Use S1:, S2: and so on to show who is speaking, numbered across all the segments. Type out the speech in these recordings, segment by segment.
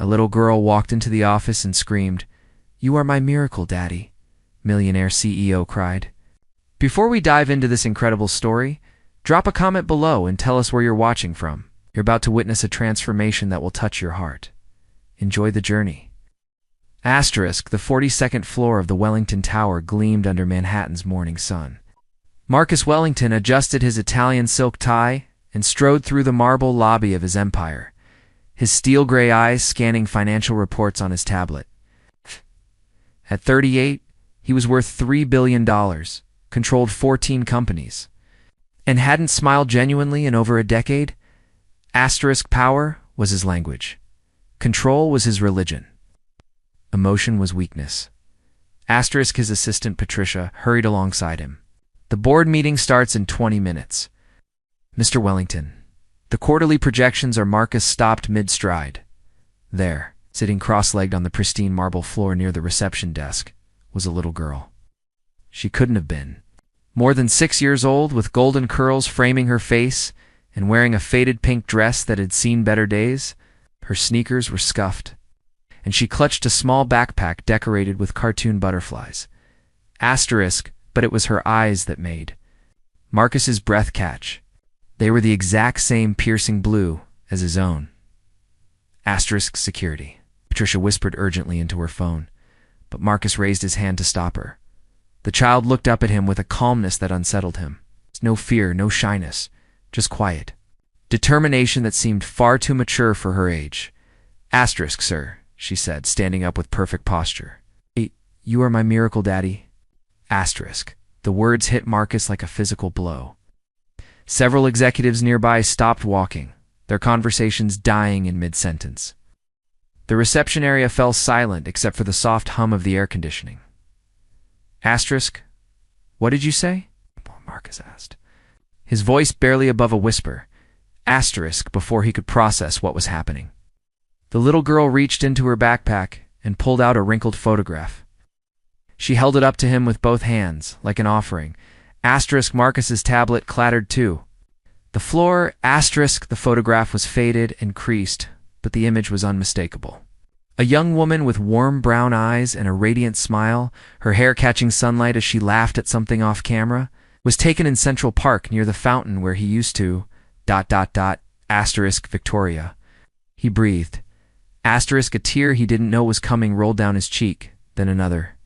S1: A little girl walked into the office and screamed, "You are my miracle, Daddy," Millionaire CEO cried. Before we dive into this incredible story, drop a comment below and tell us where you're watching from. You're about to witness a transformation that will touch your heart. Enjoy the journey. Asterisk, the 42nd floor of the Wellington Tower gleamed under Manhattan's morning sun. Marcus Wellington adjusted his Italian silk tie and strode through the marble lobby of his empire, his steel-gray eyes scanning financial reports on his tablet. At 38, he was worth $3 billion, controlled 14 companies, and hadn't smiled genuinely in over a decade. Asterisk, power was his language. Control was his religion. Emotion was weakness. Asterisk, his assistant Patricia hurried alongside him. The board meeting starts in 20 minutes. Mr. Wellington, the quarterly projections are. Marcus stopped mid-stride. There, sitting cross-legged on the pristine marble floor near the reception desk, was a little girl. She couldn't have been more than 6 years old, with golden curls framing her face and wearing a faded pink dress that had seen better days. Her sneakers were scuffed, and she clutched a small backpack decorated with cartoon butterflies. Asterisk, but it was her eyes that made Marcus's breath catch. They were the exact same piercing blue as his own. Asterisk, security. Patricia whispered urgently into her phone, but Marcus raised his hand to stop her. The child looked up at him with a calmness that unsettled him. No fear, no shyness, just quiet. Determination that seemed far too mature for her age. Asterisk, sir, she said, standing up with perfect posture. You are my miracle, Daddy. Asterisk. The words hit Marcus like a physical blow. Several executives nearby stopped walking, their conversations dying in mid-sentence. The reception area fell silent except for the soft hum of the air conditioning. Asterisk, what did you say? Marcus asked, his voice barely above a whisper. Asterisk, before he could process what was happening. The little girl reached into her backpack and pulled out a wrinkled photograph. She held it up to him with both hands, like an offering. Asterisk, Marcus's tablet clattered too. The floor, asterisk, the photograph was faded and creased, but the image was unmistakable. A young woman with warm brown eyes and a radiant smile, her hair catching sunlight as she laughed at something off camera, was taken in Central Park near the fountain where he used to... Asterisk, Victoria. He breathed. Asterisk, a tear he didn't know was coming rolled down his cheek, then another.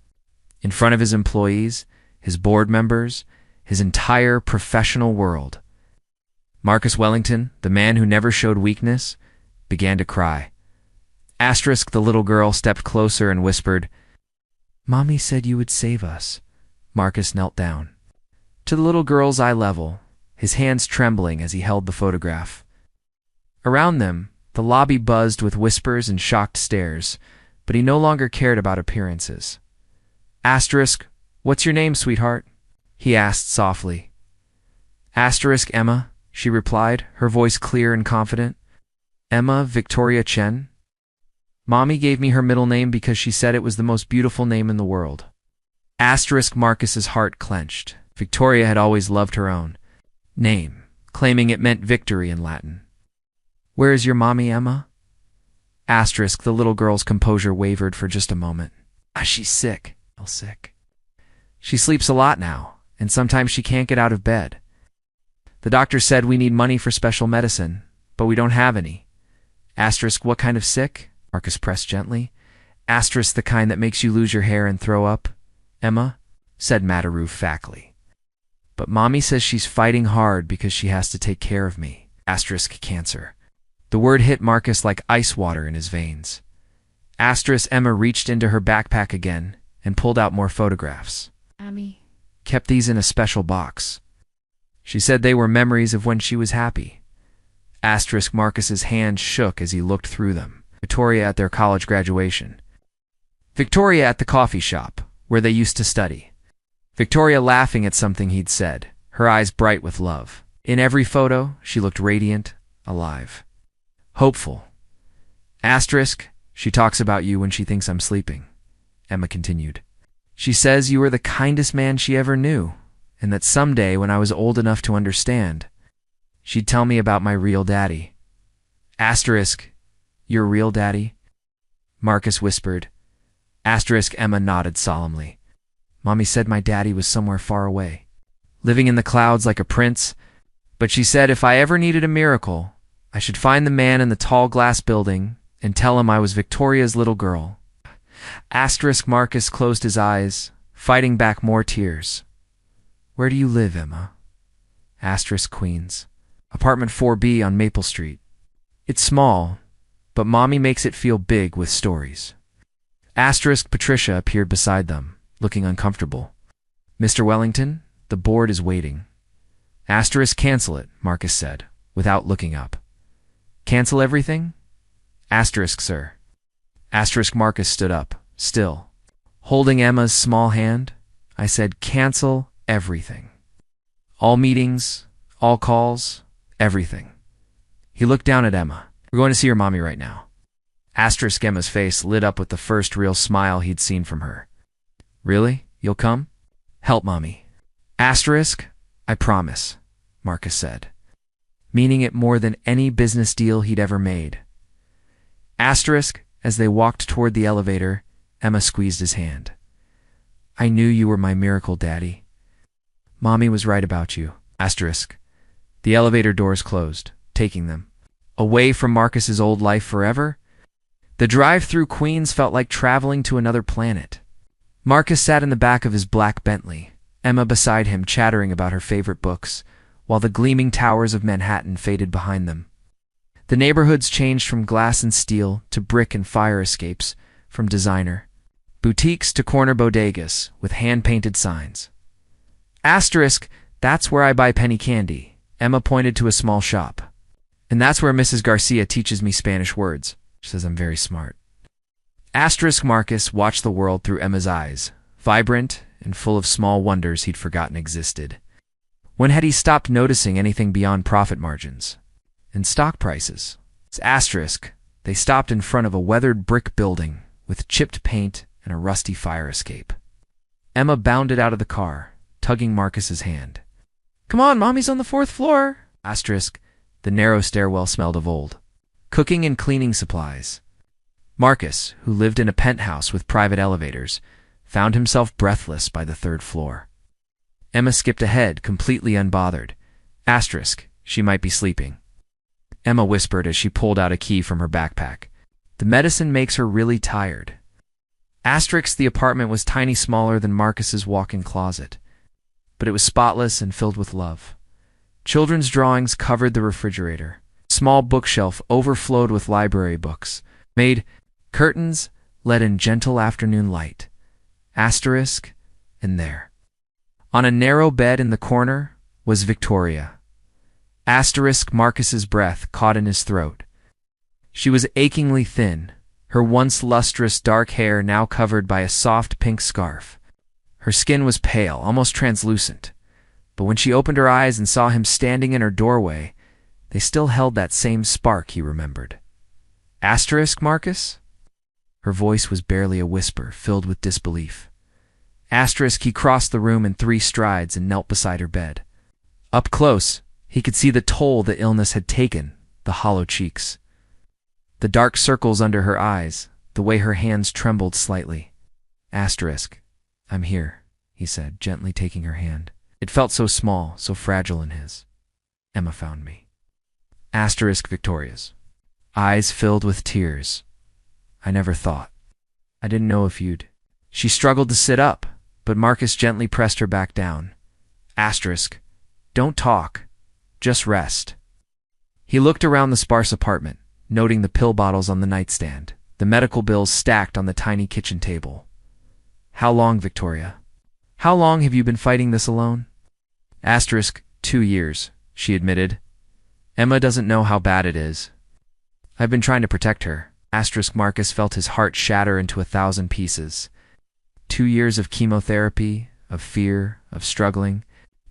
S1: In front of his employees, his board members, his entire professional world. Marcus Wellington, the man who never showed weakness, began to cry. Asterisk, the little girl stepped closer and whispered, "Mommy said you would save us." Marcus knelt down. To the little girl's eye level, his hands trembling as he held the photograph. Around them, the lobby buzzed with whispers and shocked stares, but he no longer cared about appearances. Asterisk, what's your name, sweetheart? He asked softly. Asterisk, Emma, she replied, her voice clear and confident. Emma Victoria Chen? Mommy gave me her middle name because she said it was the most beautiful name in the world. Asterisk, Marcus's heart clenched. Victoria had always loved her own name, claiming it meant victory in Latin. Where is your mommy, Emma? Asterisk, the little girl's composure wavered for just a moment. She's sick. Sick. She sleeps a lot now, and sometimes she can't get out of bed. The doctor said we need money for special medicine, but we don't have any. Asterisk, what kind of sick? Marcus pressed gently. Asterisk, the kind that makes you lose your hair and throw up? Emma, said Mataru factly. But Mommy says she's fighting hard because she has to take care of me. Asterisk, cancer. The word hit Marcus like ice water in his veins. Asterisk, Emma reached into her backpack again and pulled out more photographs.
S2: Mommy
S1: kept these in a special box. She said they were memories of when she was happy. Asterisk, Marcus's hand shook as he looked through them. Victoria at their college graduation. Victoria at the coffee shop, where they used to study. Victoria laughing at something he'd said, her eyes bright with love. In every photo, she looked radiant, alive. Hopeful. Asterisk, she talks about you when she thinks I'm sleeping. Emma continued. She says you were the kindest man she ever knew, and that someday when I was old enough to understand, she'd tell me about my real daddy. Asterisk, your real daddy? Marcus whispered. Asterisk Emma nodded solemnly. Mommy said my daddy was somewhere far away, living in the clouds like a prince, but she said if I ever needed a miracle, I should find the man in the tall glass building and tell him I was Victoria's little girl. Asterisk Marcus closed his eyes, fighting back more tears. Where do you live, Emma? Asterisk Queens. Apartment 4B on Maple Street. It's small, but Mommy makes it feel big with stories. Asterisk Patricia appeared beside them, looking uncomfortable. Mr. Wellington, the board is waiting. Asterisk cancel it, Marcus said, without looking up. Cancel everything? Asterisk, sir. Asterisk Marcus stood up, still. Holding Emma's small hand, I said cancel everything. All meetings, all calls, everything. He looked down at Emma. We're going to see your mommy right now. Asterisk Emma's face lit up with the first real smile he'd seen from her. Really? You'll come? Help Mommy. Asterisk, I promise, Marcus said, meaning it more than any business deal he'd ever made. Asterisk, as they walked toward the elevator, Emma squeezed his hand. I knew you were my miracle, Daddy. Mommy was right about you. Asterisk. The elevator doors closed, taking them away from Marcus's old life forever. The drive through Queens felt like traveling to another planet. Marcus sat in the back of his black Bentley, Emma beside him chattering about her favorite books, while the gleaming towers of Manhattan faded behind them. The neighborhoods changed from glass and steel to brick and fire escapes, from designer boutiques to corner bodegas with hand-painted signs. Asterisk, that's where I buy penny candy. Emma pointed to a small shop. And that's where Mrs. Garcia teaches me Spanish words. She says I'm very smart. Asterisk Marcus watched the world through Emma's eyes, vibrant and full of small wonders he'd forgotten existed. When had he stopped noticing anything beyond profit margins and stock prices? Asterisk, they stopped in front of a weathered brick building with chipped paint and a rusty fire escape. Emma bounded out of the car, tugging Marcus's hand. Come on, Mommy's on the 4th floor. Asterisk, the narrow stairwell smelled of old cooking and cleaning supplies. Marcus, who lived in a penthouse with private elevators, found himself breathless by the 3rd floor. Emma skipped ahead, completely unbothered. Asterisk, she might be sleeping. Emma whispered as she pulled out a key from her backpack. The medicine makes her really tired. Asterisk, the apartment was tiny, smaller than Marcus's walk-in closet, but it was spotless and filled with love. Children's drawings covered the refrigerator. Small bookshelf overflowed with library books. Made curtains let in gentle afternoon light. Asterisk, and there, on a narrow bed in the corner, was Victoria. Asterisk Marcus's breath caught in his throat. She was achingly thin, her once lustrous dark hair now covered by a soft pink scarf. Her skin was pale, almost translucent, but when she opened her eyes and saw him standing in her doorway, they still held that same spark he remembered. Asterisk, Marcus? Her voice was barely a whisper, filled with disbelief. Asterisk, he crossed the room in 3 strides and knelt beside her bed. Up close, he could see the toll the illness had taken, the hollow cheeks, the dark circles under her eyes, the way her hands trembled slightly. Asterisk, I'm here, he said, gently taking her hand. It felt so small, so fragile in his. Emma found me. Asterisk Victoria's eyes filled with tears. I never thought. I didn't know if you'd. She struggled to sit up, but Marcus gently pressed her back down. Asterisk, don't talk. Just rest. He looked around the sparse apartment, noting the pill bottles on the nightstand, the medical bills stacked on the tiny kitchen table. How long, Victoria? How long have you been fighting this alone? Asterisk, 2 years, she admitted. Emma doesn't know how bad it is. I've been trying to protect her. Asterisk Marcus felt his heart shatter into 1,000 pieces. 2 years of chemotherapy, of fear, of struggling,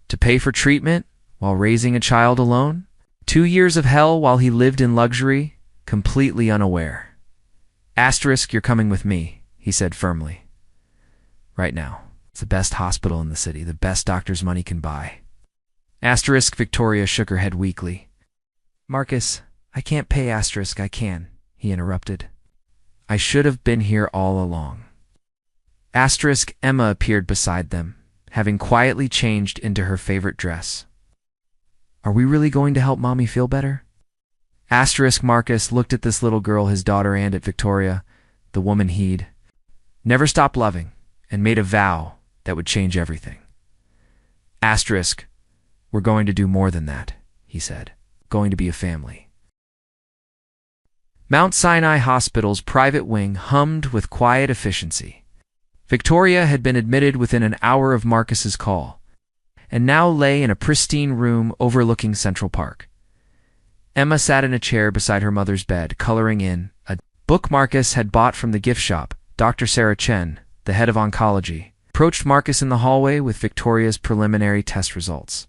S1: to pay for treatment while raising a child alone? 2 years of hell while he lived in luxury, completely unaware. Asterisk, you're coming with me, he said firmly. Right now. It's the best hospital in the city, the best doctor's money can buy. Asterisk Victoria shook her head weakly. Marcus, I can't pay. Asterisk, I can, he interrupted. I should have been here all along. Emma appeared beside them, having quietly changed into her favorite dress. Are we really going to help Mommy feel better? Marcus looked at this little girl, his daughter, and at Victoria, the woman he'd never stopped loving, and made a vow that would change everything. We're going to do more than that, he said. Going to be a family. Mount Sinai Hospital's private wing hummed with quiet efficiency. Victoria had been admitted within an hour of Marcus's call, and now lay in a pristine room overlooking Central Park. Emma sat in a chair beside her mother's bed, coloring in a book Marcus had bought from the gift shop. Dr. Sarah Chen, the head of oncology, approached Marcus in the hallway with Victoria's preliminary test results.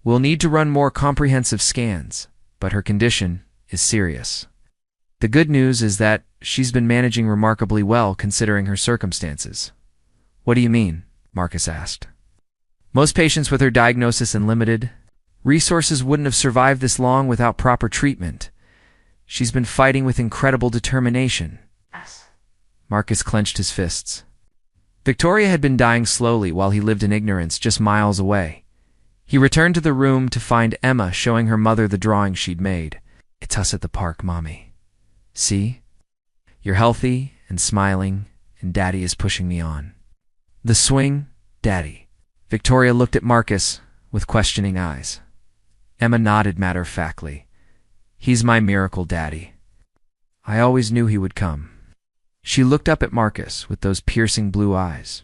S1: We'll need to run more comprehensive scans, but her condition is serious. The good news is that she's been managing remarkably well considering her circumstances. What do you mean? Marcus asked. Most patients with her diagnosis and limited resources wouldn't have survived this long without proper treatment. She's been fighting with incredible determination. Marcus clenched his fists. Victoria had been dying slowly while he lived in ignorance just miles away. He returned to the room to find Emma showing her mother the drawing she'd made. It's us at the park, Mommy. See? You're healthy and smiling, and Daddy is pushing me on. The swing, Daddy. Victoria looked at Marcus with questioning eyes. Emma nodded matter-of-factly. He's my miracle daddy. I always knew he would come. She looked up at Marcus with those piercing blue eyes.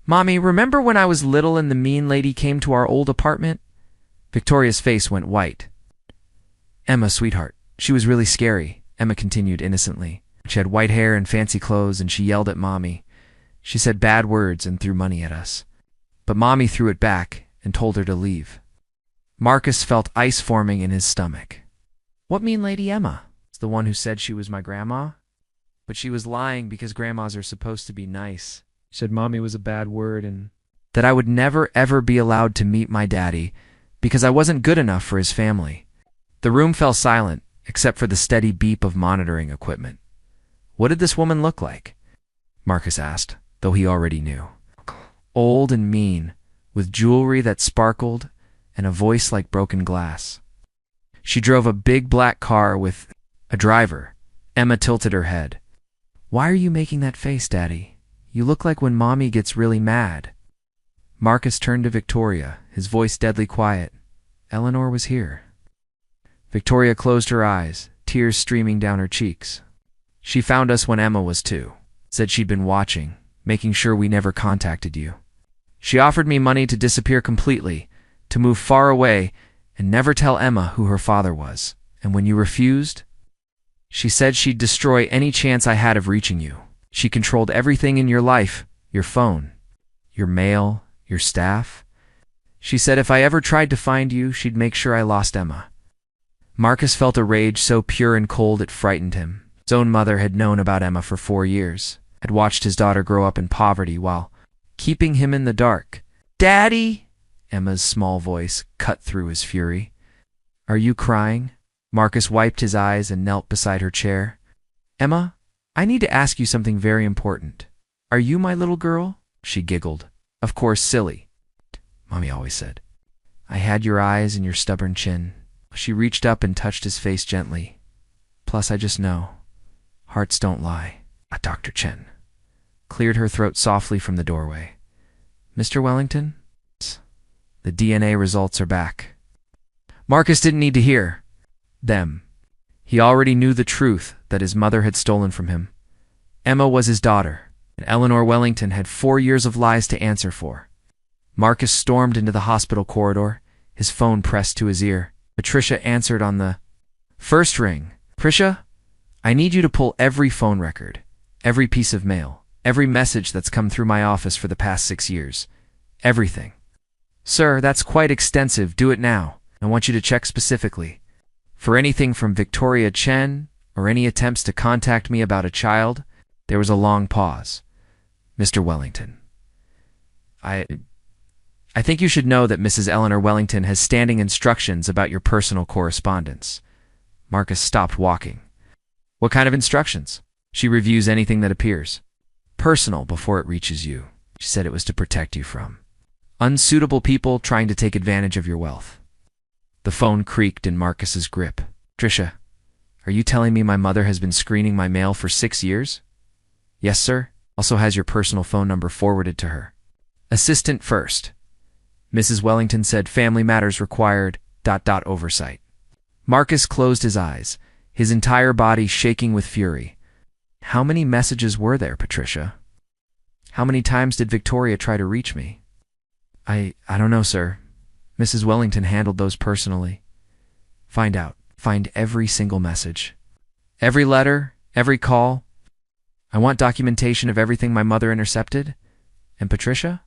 S1: Mommy, remember when I was little and the mean lady came to our old apartment? Victoria's face went white. Emma, sweetheart, she was really scary, Emma continued innocently. She had white hair and fancy clothes, and she yelled at Mommy. She said bad words and threw money at us. But Mommy threw it back and told her to leave. Marcus felt ice forming in his stomach. What mean Lady Emma? It's the one who said she was my grandma? But she was lying because grandmas are supposed to be nice. She said Mommy was a bad word and that I would never ever be allowed to meet my daddy because I wasn't good enough for his family. The room fell silent except for the steady beep of monitoring equipment. What did this woman look like? Marcus asked, though he already knew. Old and mean, with jewelry that sparkled and a voice like broken glass. She drove a big black car with a driver. Emma tilted her head. Why are you making that face, Daddy? You look like when Mommy gets really mad. Marcus turned to Victoria, his voice deadly quiet. Eleanor was here. Victoria closed her eyes, tears streaming down her cheeks. She found us when Emma was 2. Said she'd been watching, making sure we never contacted you. She offered me money to disappear completely, to move far away, and never tell Emma who her father was. And when you refused, she said she'd destroy any chance I had of reaching you. She controlled everything in your life, your phone, your mail, your staff. She said if I ever tried to find you, she'd make sure I lost Emma. Marcus felt a rage so pure and cold it frightened him. His own mother had known about Emma for 4 years, had watched his daughter grow up in poverty while keeping him in the dark. Daddy! Emma's small voice cut through his fury. Are you crying? Marcus wiped his eyes and knelt beside her chair. Emma, I need to ask you something very important. Are you my little girl? She giggled. Of course, silly. Mommy always said. I had your eyes and your stubborn chin. She reached up and touched his face gently. Plus, I just know. Hearts don't lie. Dr. Chen cleared her throat softly from the doorway. Mr. Wellington? The DNA results are back. Marcus didn't need to hear them. He already knew the truth that his mother had stolen from him. Emma was his daughter, and Eleanor Wellington had 4 years of lies to answer for. Marcus stormed into the hospital corridor, his phone pressed to his ear. Patricia answered on the first ring. Patricia, I need you to pull every phone record, every piece of mail, every message that's come through my office for the past 6 years. Everything. Sir, that's quite extensive. Do it now. I want you to check specifically. For anything from Victoria Chen or any attempts to contact me about a child, there was a long pause. Mr. Wellington. I think you should know that Mrs. Eleanor Wellington has standing instructions about your personal correspondence. Marcus stopped walking. What kind of instructions? She reviews anything that appears personal before it reaches you. She said it was to protect you from unsuitable people trying to take advantage of your wealth. The phone creaked in Marcus's grip. Patricia, are you telling me my mother has been screening my mail for 6 years? Yes, sir. Also has your personal phone number forwarded to her. Assistant first. Mrs. Wellington said family matters required ... oversight. Marcus closed his eyes, his entire body shaking with fury. How many messages were there, Patricia? How many times did Victoria try to reach me? I don't know, sir. Mrs. Wellington handled those personally. Find out. Find every single message. Every letter, every call. I want documentation of everything my mother intercepted. And Patricia?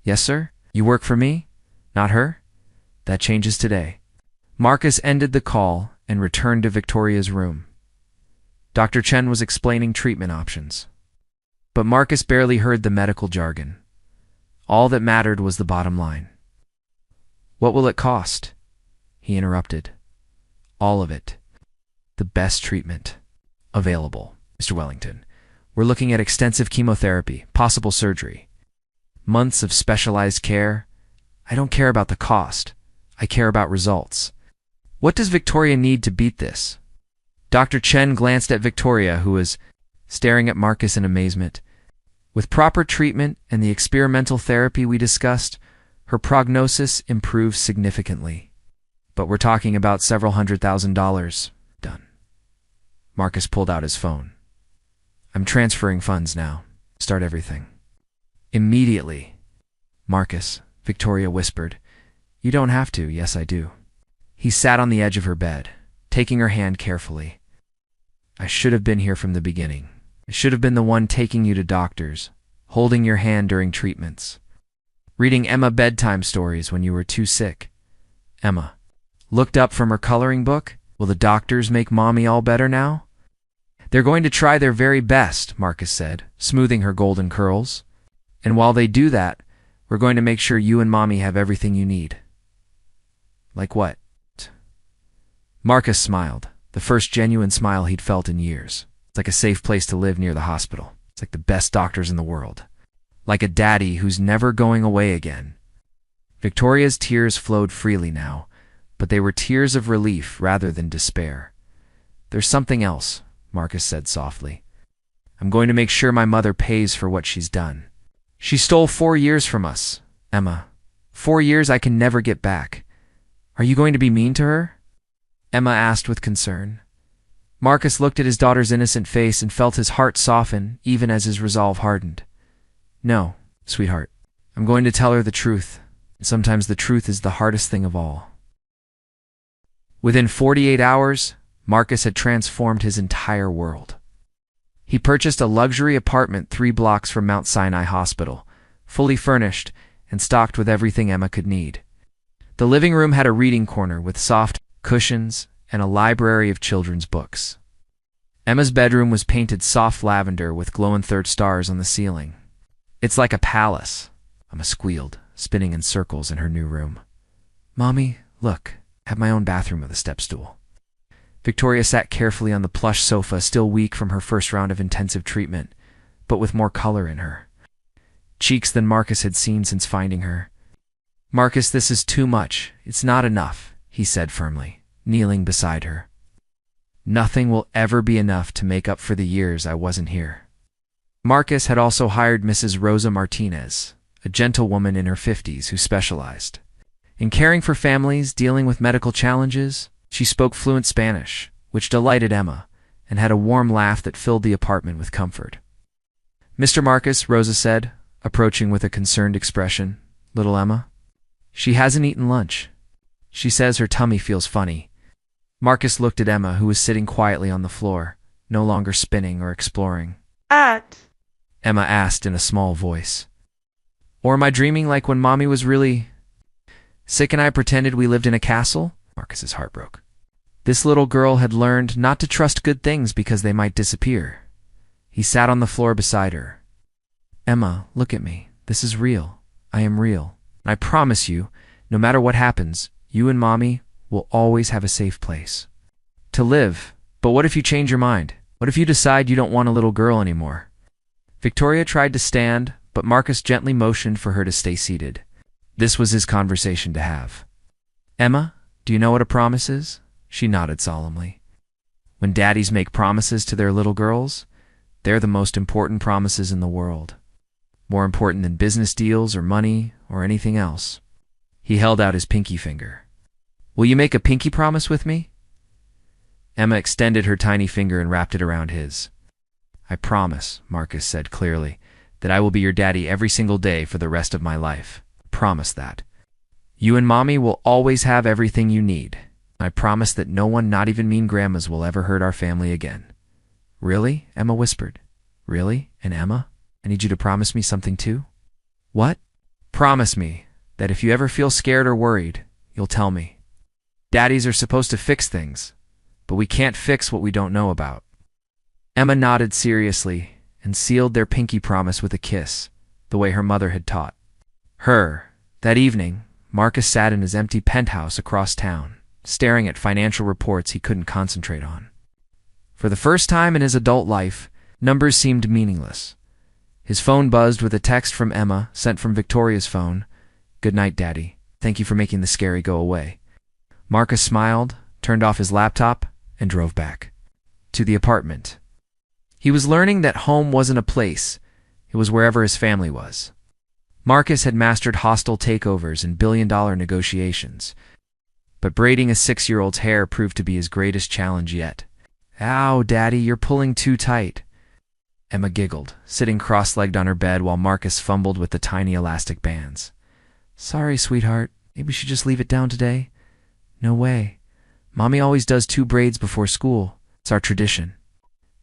S1: Yes, sir. You work for me, not her? That changes today. Marcus ended the call and returned to Victoria's room. Dr. Chen was explaining treatment options. But Marcus barely heard the medical jargon. All that mattered was the bottom line. What will it cost? He interrupted. All of it. The best treatment available, Mr. Wellington. We're looking at extensive chemotherapy, possible surgery, months of specialized care. I don't care about the cost. I care about results. What does Victoria need to beat this? Dr. Chen glanced at Victoria, who was staring at Marcus in amazement. With proper treatment and the experimental therapy we discussed, her prognosis improved significantly. But we're talking about several $100,000. Done. Marcus pulled out his phone. I'm transferring funds now. Start everything. Immediately. Marcus, Victoria whispered. You don't have to. Yes, I do. He sat on the edge of her bed, taking her hand carefully. I should have been here from the beginning. I should have been the one taking you to doctors, holding your hand during treatments, reading Emma bedtime stories when you were too sick. Emma looked up from her coloring book. Will the doctors make Mommy all better now? They're going to try their very best, Marcus said, smoothing her golden curls. And while they do that, we're going to make sure you and Mommy have everything you need. Like what? Marcus smiled, the first genuine smile he'd felt in years. It's like a safe place to live near the hospital. It's like the best doctors in the world. Like a daddy who's never going away again. Victoria's tears flowed freely now, but they were tears of relief rather than despair. There's something else, Marcus said softly. I'm going to make sure my mother pays for what she's done. She stole 4 years from us, Emma. 4 years I can never get back. Are you going to be mean to her? Emma asked with concern. Marcus looked at his daughter's innocent face and felt his heart soften even as his resolve hardened. No, sweetheart. I'm going to tell her the truth. Sometimes the truth is the hardest thing of all. Within 48 hours, Marcus had transformed his entire world. He purchased a luxury apartment 3 blocks from Mount Sinai Hospital, fully furnished and stocked with everything Emma could need. The living room had a reading corner with soft cushions and a library of children's books. Emma's bedroom was painted soft lavender with glow-in-third stars on the ceiling. It's like a palace, Emma squealed, spinning in circles in her new room. Mommy, look, I have my own bathroom with a step stool. Victoria sat carefully on the plush sofa, still weak from her first round of intensive treatment, but with more color in her. Cheeks than Marcus had seen since finding her. Marcus, this is too much. It's not enough, he said firmly, kneeling beside her. Nothing will ever be enough to make up for the years I wasn't here. Marcus had also hired Mrs. Rosa Martinez, a gentlewoman in her 50s who specialized in caring for families dealing with medical challenges. She spoke fluent Spanish, which delighted Emma, and had a warm laugh that filled the apartment with comfort. Mr. Marcus, Rosa said, approaching with a concerned expression. Little Emma? She hasn't eaten lunch. She says her tummy feels funny. Marcus looked at Emma, who was sitting quietly on the floor, no longer spinning or exploring. Emma asked in a small voice. Or am I dreaming like when Mommy was really sick and I pretended we lived in a castle? Marcus's heart broke. This little girl had learned not to trust good things because they might disappear. He sat on the floor beside her. Emma, look at me. This is real. I am real. And I promise you, no matter what happens, you and Mommy will always have a safe place to live. But what if you change your mind? What if you decide you don't want a little girl anymore? Victoria tried to stand, but Marcus gently motioned for her to stay seated. This was his conversation to have. Emma, do you know what a promise is? She nodded solemnly. When daddies make promises to their little girls, they're the most important promises in the world. More important than business deals or money or anything else. He held out his pinky finger. Will you make a pinky promise with me? Emma extended her tiny finger and wrapped it around his. I promise, Marcus said clearly, that I will be your daddy every single day for the rest of my life. Promise that. You and Mommy will always have everything you need. I promise that no one, not even mean grandmas, will ever hurt our family again. Really? Emma whispered. Really? And Emma, I need you to promise me something too. What? Promise me that if you ever feel scared or worried, you'll tell me. Daddies are supposed to fix things, but we can't fix what we don't know about. Emma nodded seriously and sealed their pinky promise with a kiss, the way her mother had taught her. That evening, Marcus sat in his empty penthouse across town, staring at financial reports he couldn't concentrate on. For the first time in his adult life, numbers seemed meaningless. His phone buzzed with a text from Emma, sent from Victoria's phone. Good night, Daddy. Thank you for making the scary go away. Marcus smiled, turned off his laptop, and drove back to the apartment. He was learning that home wasn't a place, it was wherever his family was. Marcus had mastered hostile takeovers and billion-dollar negotiations, but braiding a 6-year-old's hair proved to be his greatest challenge yet. Ow, Daddy, you're pulling too tight. Emma giggled, sitting cross-legged on her bed while Marcus fumbled with the tiny elastic bands. Sorry, sweetheart. Maybe we should just leave it down today. No way. Mommy always does 2 braids before school. It's our tradition.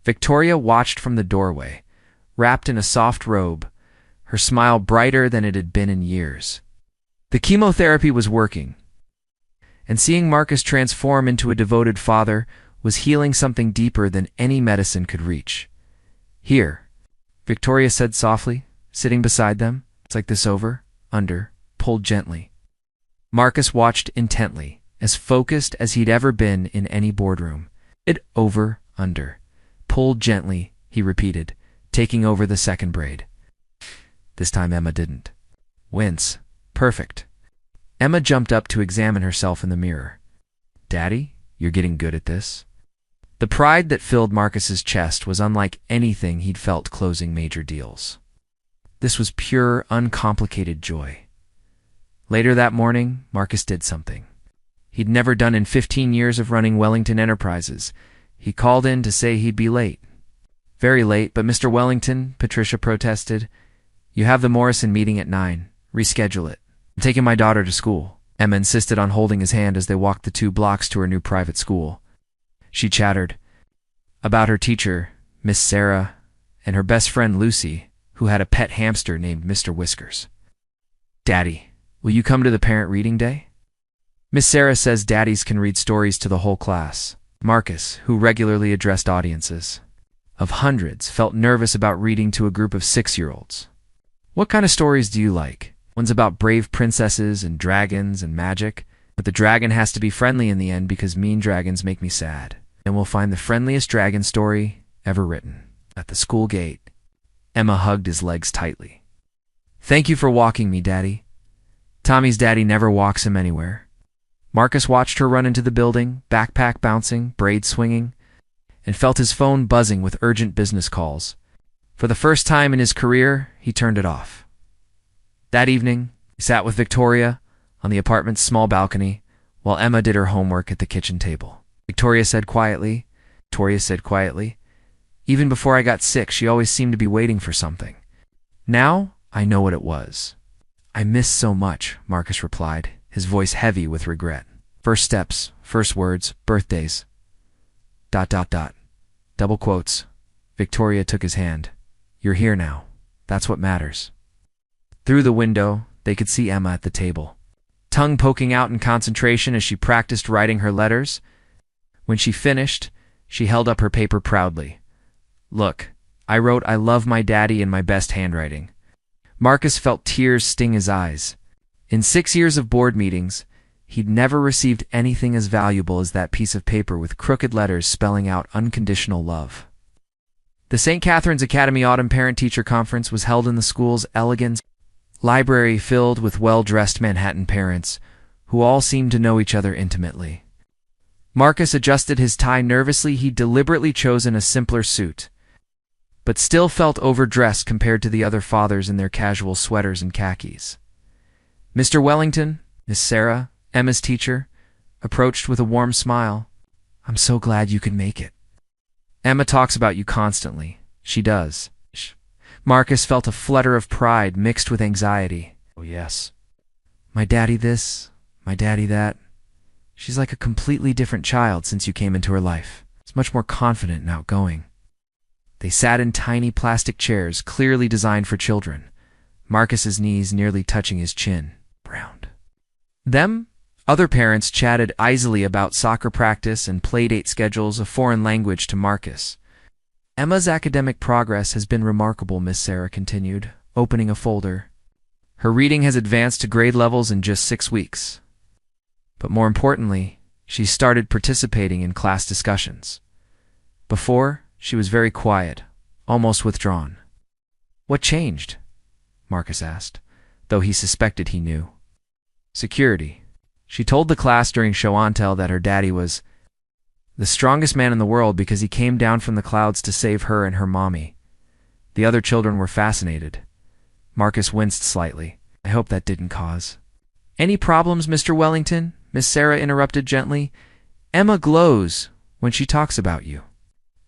S1: Victoria watched from the doorway, wrapped in a soft robe, her smile brighter than it had been in years. The chemotherapy was working, and seeing Marcus transform into a devoted father was healing something deeper than any medicine could reach. Here, Victoria said softly, sitting beside them. It's like this over, under, pulled gently. Marcus watched intently, as focused as he'd ever been in any boardroom. It over, under, pulled gently, he repeated, taking over the second braid. This time Emma didn't wince. Perfect. Emma jumped up to examine herself in the mirror. Daddy, you're getting good at this. The pride that filled Marcus's chest was unlike anything he'd felt closing major deals. This was pure, uncomplicated joy. Later that morning, Marcus did something he'd never done in 15 years of running Wellington Enterprises. He called in to say he'd be late. Very late, but Mr. Wellington, Patricia protested. You have the Morrison meeting at 9. Reschedule it. I'm taking my daughter to school. Emma insisted on holding his hand as they walked the 2 blocks to her new private school. She chattered about her teacher, Miss Sarah, and her best friend Lucy, who had a pet hamster named Mr. Whiskers. Daddy, will you come to the parent reading day? Miss Sarah says daddies can read stories to the whole class. Marcus, who regularly addressed audiences of hundreds, felt nervous about reading to a group of 6-year-olds. What kind of stories do you like? One's about brave princesses and dragons and magic, but the dragon has to be friendly in the end because mean dragons make me sad. And we'll find the friendliest dragon story ever written at the school gate. Emma hugged his legs tightly. Thank you for walking me, Daddy. Tommy's daddy never walks him anywhere. Marcus watched her run into the building, backpack bouncing, braid swinging, and felt his phone buzzing with urgent business calls. For the first time in his career, he turned it off. That evening, he sat with Victoria on the apartment's small balcony while Emma did her homework at the kitchen table. Victoria said quietly, even before I got sick, she always seemed to be waiting for something. Now, I know what it was. I miss so much, Marcus replied, his voice heavy with regret. First steps, first words, birthdays. ... Double quotes. Victoria took his hand. You're here now. That's what matters. Through the window, they could see Emma at the table, tongue poking out in concentration as she practiced writing her letters. When she finished, she held up her paper proudly. Look, I wrote I love my daddy in my best handwriting. Marcus felt tears sting his eyes. In 6 years of board meetings, he'd never received anything as valuable as that piece of paper with crooked letters spelling out unconditional love. The St. Catherine's Academy Autumn Parent-Teacher Conference was held in the school's elegant library filled with well-dressed Manhattan parents who all seemed to know each other intimately. Marcus adjusted his tie nervously. He'd deliberately chosen a simpler suit, but still felt overdressed compared to the other fathers in their casual sweaters and khakis. Mr. Wellington, Miss Sarah, Emma's teacher, approached with a warm smile. "I'm so glad you could make it. Emma talks about you constantly." "She does." Marcus felt a flutter of pride mixed with anxiety. "Oh, yes. My daddy this, my daddy that. She's like a completely different child since you came into her life. It's much more confident and outgoing." They sat in tiny plastic chairs clearly designed for children, Marcus's knees nearly touching his chin. Round. Other parents chatted easily about soccer practice and playdate schedules, a foreign language to Marcus. "Emma's academic progress has been remarkable," Miss Sarah continued, opening a folder. "Her reading has advanced to grade levels in just 6 weeks. But more importantly, she started participating in class discussions. Before, she was very quiet, almost withdrawn." "What changed?" Marcus asked, though he suspected he knew. "Security. She told the class during show and tell that her daddy was the strongest man in the world because he came down from the clouds to save her and her mommy. The other children were fascinated." Marcus winced slightly. "I hope that didn't cause any problems, Mr. Wellington," Miss Sarah interrupted gently. "Emma glows when she talks about you.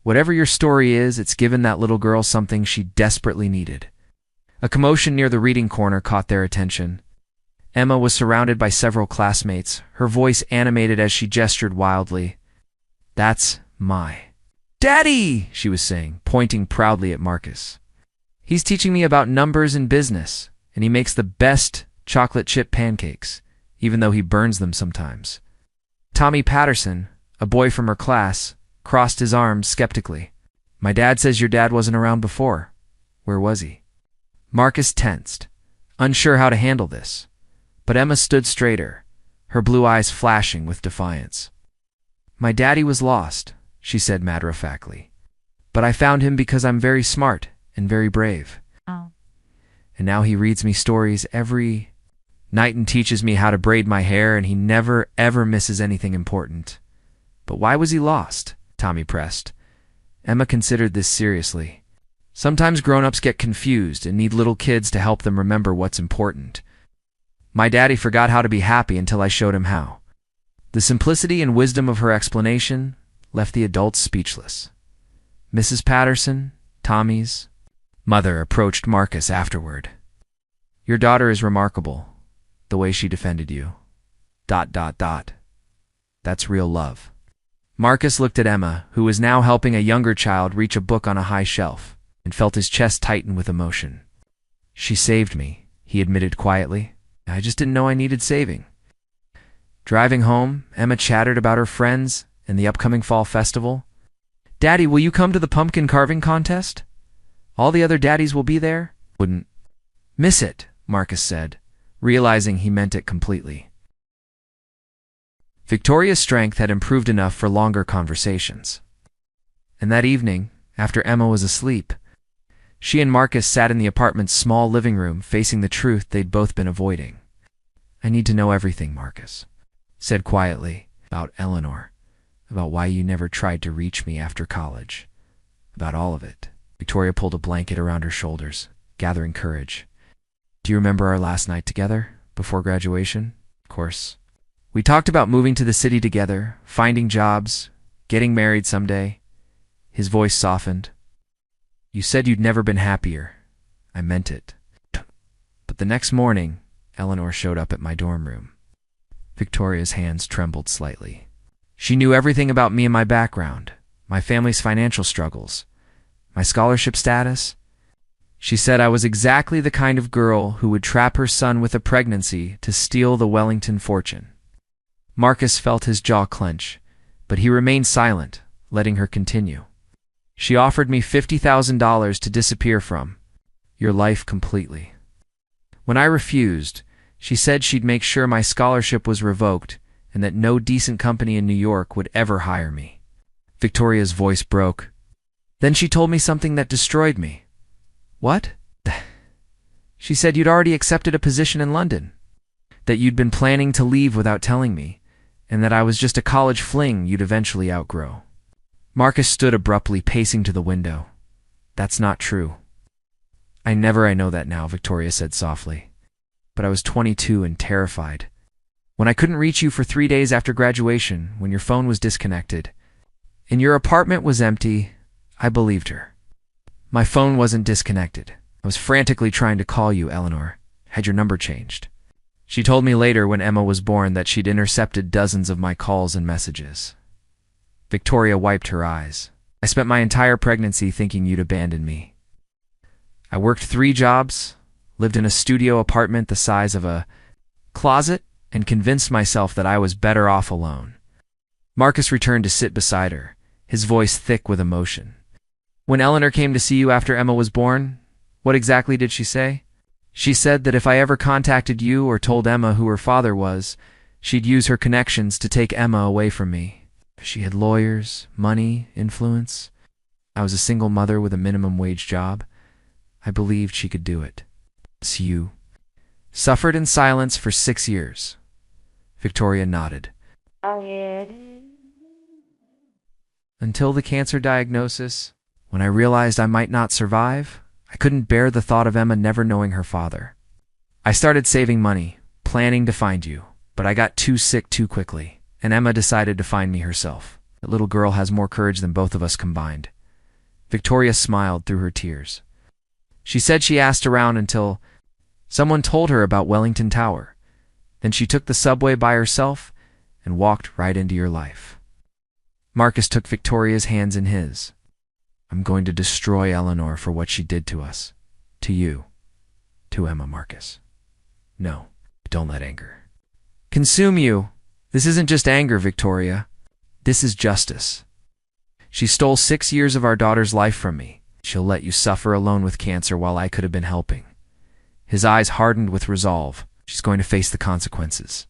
S1: Whatever your story is, it's given that little girl something she desperately needed." A commotion near the reading corner caught their attention. Emma was surrounded by several classmates, her voice animated as she gestured wildly. "That's my daddy," she was saying, pointing proudly at Marcus. "He's teaching me about numbers and business, and he makes the best chocolate chip pancakes, even though he burns them sometimes." Tommy Patterson, a boy from her class, crossed his arms skeptically. "My dad says your dad wasn't around before. Where was he?" Marcus tensed, unsure how to handle this. But Emma stood straighter, her blue eyes flashing with defiance. "My daddy was lost," she said matter-of-factly. "But I found him because I'm very smart and very brave. Oh. And now he reads me stories every night and teaches me how to braid my hair, and he never, ever misses anything important." "But why was he lost?" Tommy pressed. Emma considered this seriously. "Sometimes grown-ups get confused and need little kids to help them remember what's important. My daddy forgot how to be happy until I showed him how." The simplicity and wisdom of her explanation left the adults speechless. Mrs. Patterson, Tommy's mother, approached Marcus afterward. "Your daughter is remarkable, the way she defended you. ... That's real love." Marcus looked at Emma, who was now helping a younger child reach a book on a high shelf, and felt his chest tighten with emotion. "She saved me," he admitted quietly. "I just didn't know I needed saving." Driving home, Emma chattered about her friends and the upcoming fall festival. "Daddy, will you come to the pumpkin carving contest? All the other daddies will be there." "Wouldn't miss it," Marcus said, realizing he meant it completely. Victoria's strength had improved enough for longer conversations. And that evening, after Emma was asleep, she and Marcus sat in the apartment's small living room facing the truth they'd both been avoiding. "I need to know everything," Marcus said quietly, "about Eleanor, about why you never tried to reach me after college, about all of it." Victoria pulled a blanket around her shoulders, gathering courage. "Do you remember our last night together, before graduation?" "Of course. We talked about moving to the city together, finding jobs, getting married someday." His voice softened. "You said you'd never been happier. I meant it. But the next morning, Eleanor showed up at my dorm room." Victoria's hands trembled slightly. "She knew everything about me and my background, my family's financial struggles, my scholarship status. She said I was exactly the kind of girl who would trap her son with a pregnancy to steal the Wellington fortune." Marcus felt his jaw clench, but he remained silent, letting her continue. "She offered me $50,000 to disappear from your life completely. When I refused, she said she'd make sure my scholarship was revoked and that no decent company in New York would ever hire me." Victoria's voice broke. Then she told me something that destroyed me. What? She said you'd already accepted a position in London, that you'd been planning to leave without telling me, and that I was just a college fling you'd eventually outgrow. Marcus stood abruptly, pacing to the window. That's not true. I know that now, Victoria said softly. But I was 22 and terrified. When I couldn't reach you for 3 days after graduation, when your phone was disconnected, and your apartment was empty, I believed her. My phone wasn't disconnected. I was frantically trying to call you, Eleanor. Had your number changed? She told me later, when Emma was born, that she'd intercepted dozens of my calls and messages. Victoria wiped her eyes. I spent my entire pregnancy thinking you'd abandoned me. I worked 3 jobs, lived in a studio apartment the size of a closet, and convinced myself that I was better off alone. Marcus returned to sit beside her, his voice thick with emotion. When Eleanor came to see you after Emma was born, what exactly did she say? She said that if I ever contacted you or told Emma who her father was, she'd use her connections to take Emma away from me. She had lawyers, money, influence. I was a single mother with a minimum wage job. I believed she could do it. So you suffered in silence for 6 years. Victoria nodded. Until the cancer diagnosis, when I realized I might not survive, I couldn't bear the thought of Emma never knowing her father. I started saving money, planning to find you, but I got too sick too quickly, and Emma decided to find me herself. That little girl has more courage than both of us combined. Victoria smiled through her tears. She said she asked around until someone told her about Wellington Tower. Then she took the subway by herself and walked right into your life. Marcus took Victoria's hands in his. I'm going to destroy Eleanor for what she did to us. To you. To Emma, Marcus. No, don't let anger consume you. This isn't just anger, Victoria. This is justice. She stole 6 years of our daughter's life from me. She'll let you suffer alone with cancer while I could have been helping. His eyes hardened with resolve. She's going to face the consequences.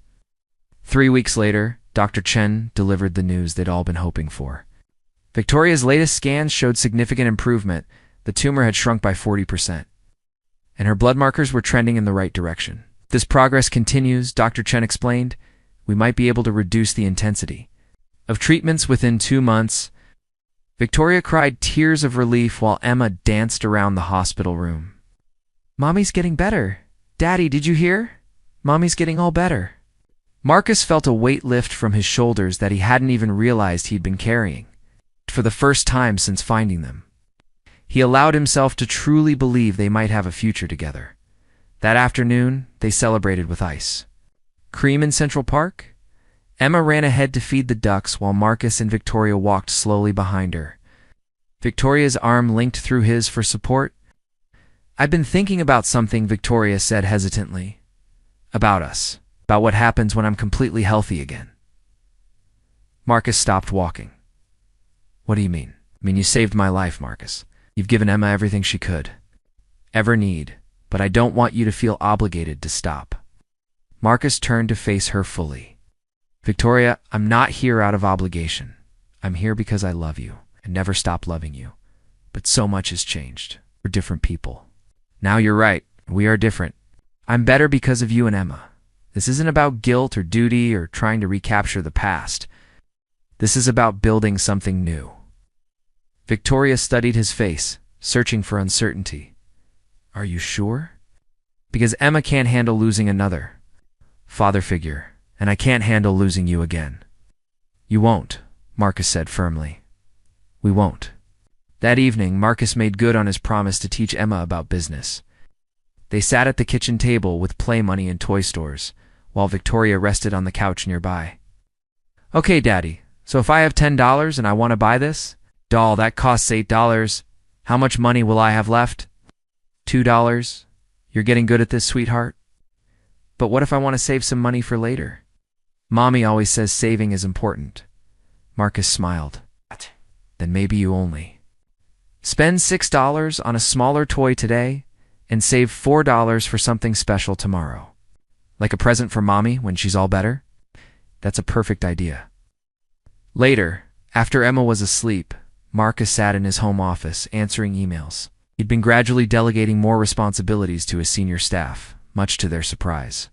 S1: 3 weeks later, Dr. Chen delivered the news they'd all been hoping for. Victoria's latest scans showed significant improvement. The tumor had shrunk by 40%, and her blood markers were trending in the right direction. If this progress continues, Dr. Chen explained, we might be able to reduce the intensity of treatments within 2 months. Victoria cried tears of relief while Emma danced around the hospital room. Mommy's getting better. Daddy, did you hear? Mommy's getting all better. Marcus felt a weight lift from his shoulders that he hadn't even realized he'd been carrying. For the first time since finding them, he allowed himself to truly believe they might have a future together. That afternoon, they celebrated with ice cream in Central Park. Emma ran ahead to feed the ducks while Marcus and Victoria walked slowly behind her. Victoria's arm linked through his for support. I've been thinking about something, Victoria said hesitantly. About us. About what happens when I'm completely healthy again. Marcus stopped walking. What do you mean? I mean, you saved my life, Marcus. You've given Emma everything she could ever need, but I don't want you to feel obligated to stop. Marcus turned to face her fully. Victoria, I'm not here out of obligation. I'm here because I love you and never stop loving you. But so much has changed. We're different people. Now you're right. We are different. I'm better because of you and Emma. This isn't about guilt or duty or trying to recapture the past. This is about building something new. Victoria studied his face, searching for uncertainty. Are you sure? Because Emma can't handle losing another father figure, and I can't handle losing you again. You won't, Marcus said firmly. We won't. That evening, Marcus made good on his promise to teach Emma about business. They sat at the kitchen table with play money and toy stores, while Victoria rested on the couch nearby. Okay, Daddy, so if I have $10 and I want to buy this doll that costs $8, how much money will I have left? $2. You're getting good at this, sweetheart. But what if I want to save some money for later? Mommy always says saving is important. Marcus smiled. Then maybe you only spend $6 on a smaller toy today and save $4 for something special tomorrow. Like a present for Mommy when she's all better? That's a perfect idea. Later, after Emma was asleep, Marcus sat in his home office, answering emails. He'd been gradually delegating more responsibilities to his senior staff, much to their surprise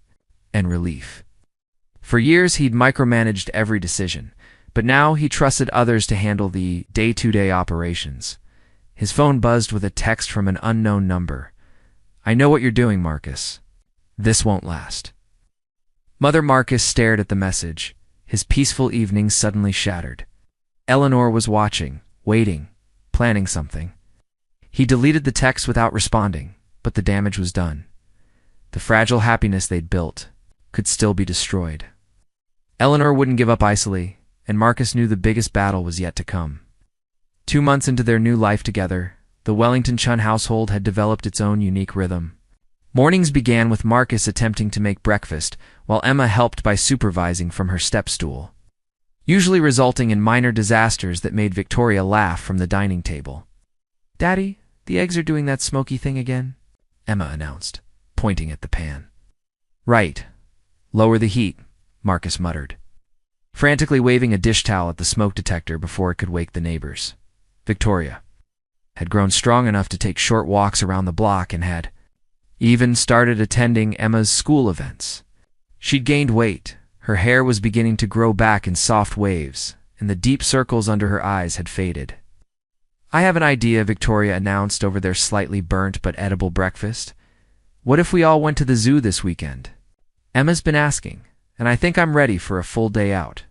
S1: and relief. For years, he'd micromanaged every decision, but now he trusted others to handle the day-to-day operations. His phone buzzed with a text from an unknown number. "I know what you're doing, Marcus. This won't last." Mother Marcus stared at the message, his peaceful evening suddenly shattered. Eleanor was watching, waiting, planning something. He deleted the text without responding, but the damage was done. The fragile happiness they'd built could still be destroyed. Eleanor wouldn't give up easily, and Marcus knew the biggest battle was yet to come. 2 months into their new life together, the Wellington Chun household had developed its own unique rhythm. Mornings began with Marcus attempting to make breakfast, while Emma helped by supervising from her step-stool, usually resulting in minor disasters that made Victoria laugh from the dining table. "Daddy, the eggs are doing that smoky thing again," Emma announced, pointing at the pan. "Right. Lower the heat," Marcus muttered, frantically waving a dish towel at the smoke detector before it could wake the neighbors. Victoria had grown strong enough to take short walks around the block and had even started attending Emma's school events. She'd gained weight, her hair was beginning to grow back in soft waves, and the deep circles under her eyes had faded. "I have an idea," Victoria announced over their slightly burnt but edible breakfast. "What if we all went to the zoo this weekend? Emma's been asking, and I think I'm ready for a full day out."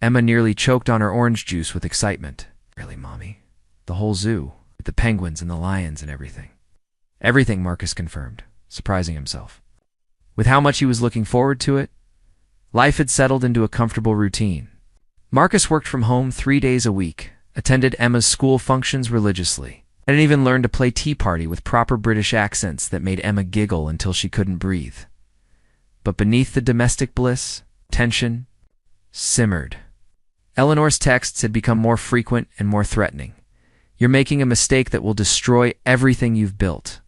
S1: Emma nearly choked on her orange juice with excitement. "Really, Mommy? The whole zoo, with the penguins and the lions and everything?" "Everything," Marcus confirmed, surprising himself. With how much he was looking forward to it, life had settled into a comfortable routine. Marcus worked from home 3 days a week, attended Emma's school functions religiously, and even learned to play tea party with proper British accents that made Emma giggle until she couldn't breathe. But beneath the domestic bliss, tension simmered. Eleanor's texts had become more frequent and more threatening. "You're making a mistake that will destroy everything you've built.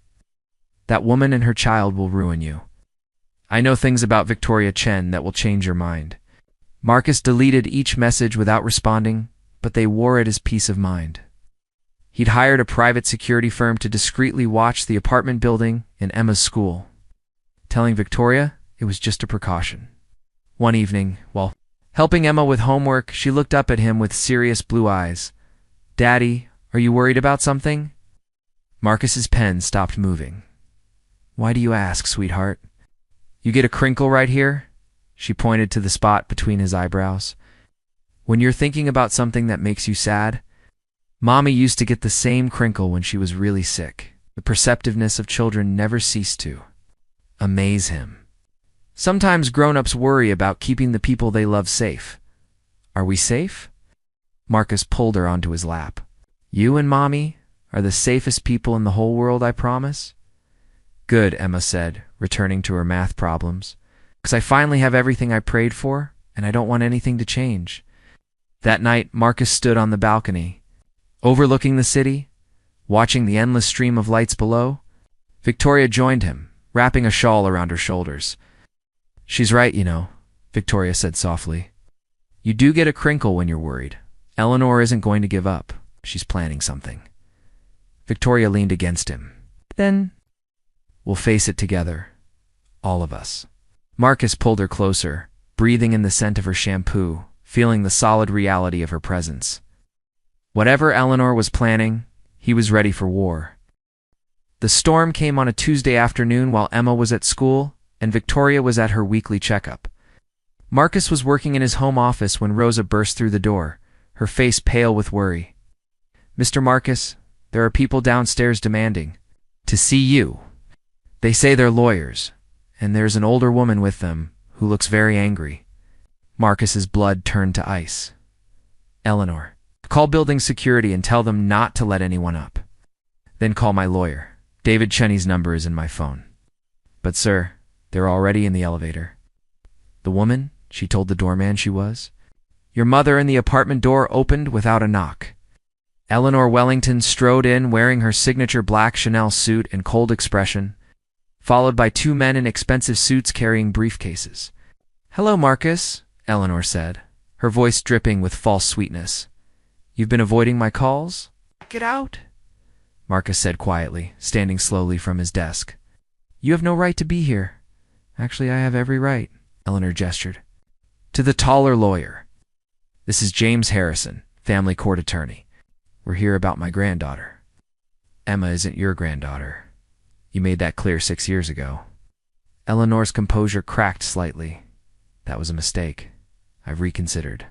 S1: That woman and her child will ruin you. I know things about Victoria Chen that will change your mind." Marcus deleted each message without responding, but they wore it as peace of mind. He'd hired a private security firm to discreetly watch the apartment building and Emma's school, telling Victoria it was just a precaution. One evening, while helping Emma with homework, she looked up at him with serious blue eyes. "Daddy, are you worried about something?" Marcus's pen stopped moving. "Why do you ask, sweetheart?" "You get a crinkle right here?" She pointed to the spot between his eyebrows. "When you're thinking about something that makes you sad, Mommy used to get the same crinkle when she was really sick." The perceptiveness of children never ceased to amaze him. Sometimes grown-ups worry about keeping the people they love safe. "Are we safe?" Marcus pulled her onto his lap. "You and Mommy are the safest people in the whole world, I promise." "Good," Emma said, returning to her math problems. "'Cause I finally have everything I prayed for, and I don't want anything to change." That night, Marcus stood on the balcony, overlooking the city, watching the endless stream of lights below. Victoria joined him, wrapping a shawl around her shoulders. "She's right, you know," Victoria said softly. "You do get a crinkle when you're worried. Eleanor isn't going to give up. She's planning something." Victoria leaned against him. "Then we'll face it together. All of us." Marcus pulled her closer, breathing in the scent of her shampoo, feeling the solid reality of her presence. Whatever Eleanor was planning, he was ready for war. The storm came on a Tuesday afternoon while Emma was at school and Victoria was at her weekly checkup. Marcus was working in his home office when Rosa burst through the door, her face pale with worry. "Mr. Marcus, there are people downstairs demanding to see you. They say they're lawyers, and there's an older woman with them who looks very angry." Marcus's blood turned to ice. "Eleanor, call building security and tell them not to let anyone up. Then call my lawyer. David Cheney's number is in my phone." "But sir, they're already in the elevator." "The woman?" She told the doorman she was. "Your mother," and the apartment door opened without a knock. Eleanor Wellington strode in wearing her signature black Chanel suit and cold expression, followed by 2 men in expensive suits carrying briefcases. "Hello, Marcus," Eleanor said, her voice dripping with false sweetness. You've been avoiding my calls? Get out, Marcus said quietly, standing slowly from his desk. You have no right to be here. Actually, I have every right, Eleanor gestured. To the taller lawyer. This is James Harrison, family court attorney. We're here about my granddaughter. Emma isn't your granddaughter. You made that clear 6 years ago. Eleanor's composure cracked slightly. That was a mistake. I've reconsidered.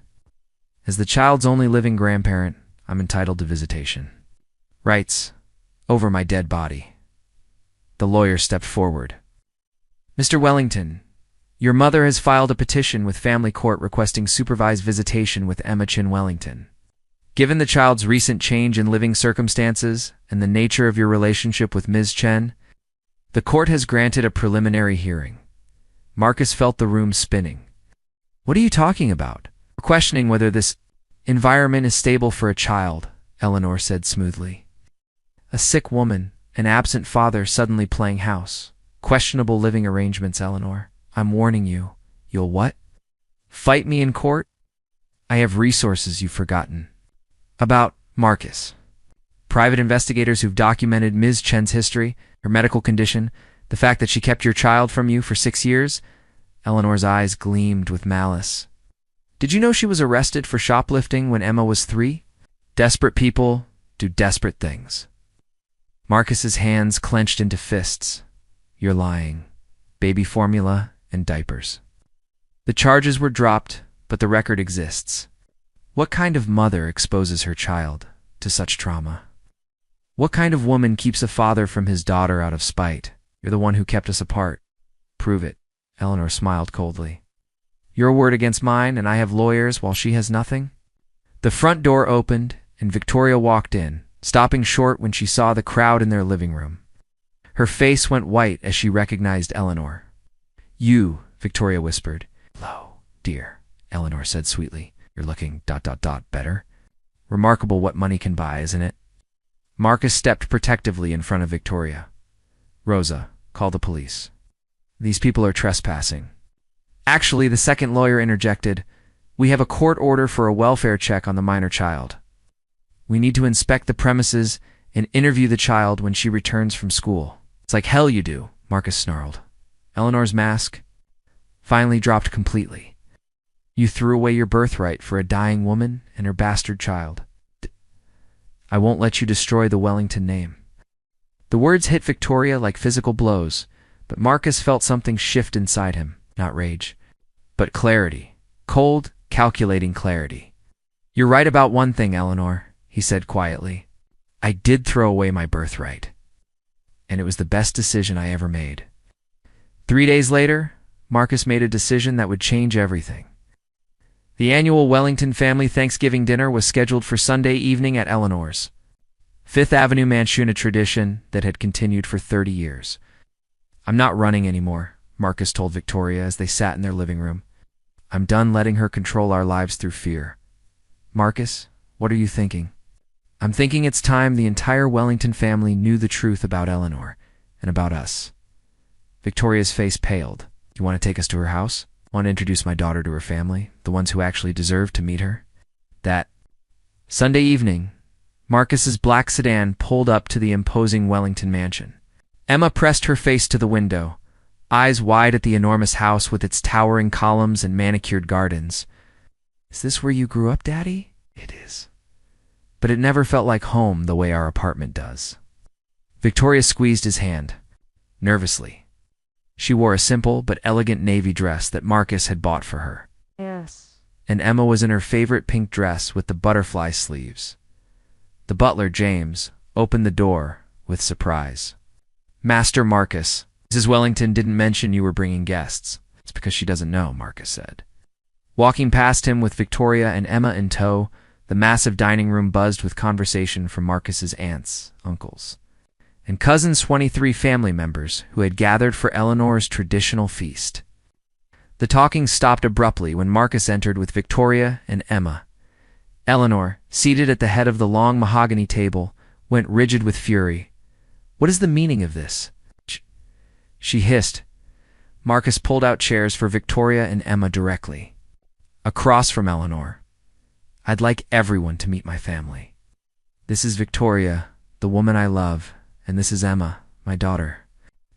S1: As the child's only living grandparent, I'm entitled to visitation. Rights over my dead body. The lawyer stepped forward. Mr. Wellington, your mother has filed a petition with family court requesting supervised visitation with Emma Chin Wellington. Given the child's recent change in living circumstances and the nature of your relationship with Ms. Chen, the court has granted a preliminary hearing. Marcus felt the room spinning. What are you talking about? We're questioning whether this environment is stable for a child, Eleanor said smoothly. A sick woman, an absent father suddenly playing house. Questionable living arrangements, Eleanor. I'm warning you. You'll what? Fight me in court? I have resources you've forgotten. About Marcus. Private investigators who've documented Ms. Chen's history, her medical condition, the fact that she kept your child from you for 6 years. Eleanor's eyes gleamed with malice. Did you know she was arrested for shoplifting when Emma was 3? Desperate people do desperate things. Marcus's hands clenched into fists. You're lying. Baby formula and diapers. The charges were dropped, but the record exists. What kind of mother exposes her child to such trauma? What kind of woman keeps a father from his daughter out of spite? You're the one who kept us apart. Prove it. Eleanor smiled coldly. Your word against mine, and I have lawyers while she has nothing? The front door opened, and Victoria walked in, stopping short when she saw the crowd in their living room. Her face went white as she recognized Eleanor. You, Victoria whispered. Hello, dear, Eleanor said sweetly. You're looking ... better. Remarkable what money can buy, isn't it? Marcus stepped protectively in front of Victoria. Rosa, call the police. These people are trespassing. Actually, the second lawyer interjected, we have a court order for a welfare check on the minor child. We need to inspect the premises and interview the child when she returns from school. It's like hell you do, Marcus snarled. Eleanor's mask finally dropped completely. You threw away your birthright for a dying woman and her bastard child. I won't let you destroy the Wellington name. The words hit Victoria like physical blows, but Marcus felt something shift inside him, not rage, but clarity. Cold, calculating clarity. You're right about one thing, Eleanor, he said quietly. I did throw away my birthright, and it was the best decision I ever made. 3 days later, Marcus made a decision that would change everything. The annual Wellington family Thanksgiving dinner was scheduled for Sunday evening at Eleanor's. Fifth Avenue Mansion, a tradition that had continued for 30 years. I'm not running anymore, Marcus told Victoria as they sat in their living room. I'm done letting her control our lives through fear. Marcus, what are you thinking? I'm thinking it's time the entire Wellington family knew the truth about Eleanor and about us. Victoria's face paled. You want to take us to her house? Want to introduce my daughter to her family, the ones who actually deserve to meet her? That Sunday evening, Marcus's black sedan pulled up to the imposing Wellington mansion. Emma pressed her face to the window, eyes wide at the enormous house with its towering columns and manicured gardens. Is this where you grew up, Daddy? It is. But it never felt like home the way our apartment does. Victoria squeezed his hand, nervously. She wore a simple but elegant navy dress that Marcus had bought for her.
S2: Yes.
S1: And Emma was in her favorite pink dress with the butterfly sleeves. The butler, James, opened the door with surprise. Master Marcus, Mrs. Wellington didn't mention you were bringing guests. It's because she doesn't know, Marcus said. Walking past him with Victoria and Emma in tow, the massive dining room buzzed with conversation from Marcus's aunts, uncles, and cousins' 23 family members who had gathered for Eleanor's traditional feast. The talking stopped abruptly when Marcus entered with Victoria and Emma. Eleanor, seated at the head of the long mahogany table, went rigid with fury. What is the meaning of this? She hissed. Marcus pulled out chairs for Victoria and Emma directly. Across from Eleanor, I'd like everyone to meet my family. This is Victoria, the woman I love, and this is Emma, my daughter."